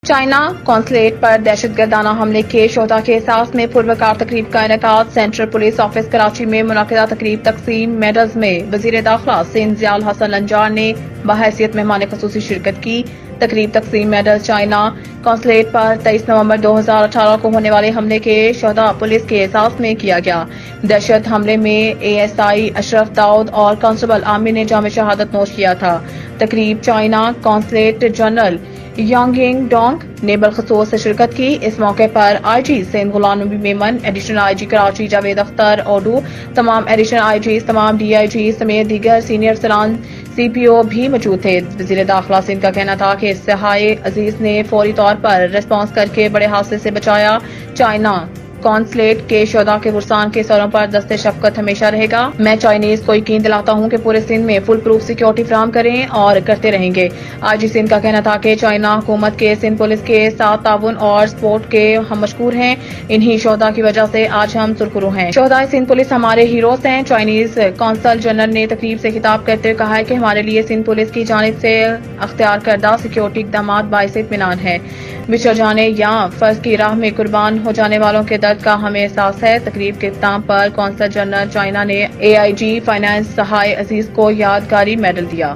China consulate پر دہشت گردانہ حملے کے شہدا کے احساس میں پروکار تقریب کا انعقاد۔ سینٹرل پولیس آفس کراچی میں منعقدہ تقریب تقسیم میڈلز میں وزیر داخلہ سندھ ضیاء الحسن لنجار نے بحیثیت مہمان خصوصی شرکت کی۔ تقریب تقسیم میڈلز چائنا قونصلیٹ پر 23 نومبر 2018 کو ہونے والے حملے کے شہدا پولیس کے احساس میں کیا گیا۔ دہشت حملے میں ASI اشرف داؤد اور کانسٹیبل عامر نے جام شہادت نوش کیا تھا۔ تقریب China consulate general Yang Ying Dong نے بالخصوص شرکت کی۔ اس موقع پر IG سندھ غلام نبی Memon, additional IG Karachi Javed Akhtar odo, تمام ایڈیشنل IGs، تمام DIGs سمیت دیگر سینئر افسران CPO بھی موجود تھے۔ وزیر داخلہ سندھ کا کہنا تھا کہ اس سہائے عزیز نے فوری طور پر ریسپانس کر کے بڑے حادثے سے بچایا۔ چائنا قونصلیٹ کے شہدا کے فرسان کے سروں پر دست شفقت ہمیشہ رہے گا۔ میں چائنیز کو یقین دلاتا ہوں کہ پورے سندھ میں فل پروف سیکیورٹی فراہم کریں اور کرتے رہیں گے۔ IG سندھ کا کہنا تھا کہ چائنا حکومت کے سندھ پولیس کے ساتھ تعاون اور سپورٹ کے ہم مشکور ہیں۔ انہی شہدا کی وجہ سے آج ہم سرخرو ہیں۔ شہدائے سندھ پولیس ہمارے ہیروز ہیں۔ چائنیز قونصل جنرل نے تقریب سے خطاب کرتے ہوئے کہا ہے کہ ہمارے لیے سندھ پولیس کی جانب سے اختیار کردہ سیکیورٹی اقدامات باعث اطمینان ہے۔ بچھڑ جانے یا فرض کی راہ میں قربان ہو جانے والوں کے درد کا ہمیں احساس ہے۔ تقریب کے اختتام پر قونصل جنرل چائنا نے AIG فائنانس سہائے عزیز کو یادگاری میڈل دیا۔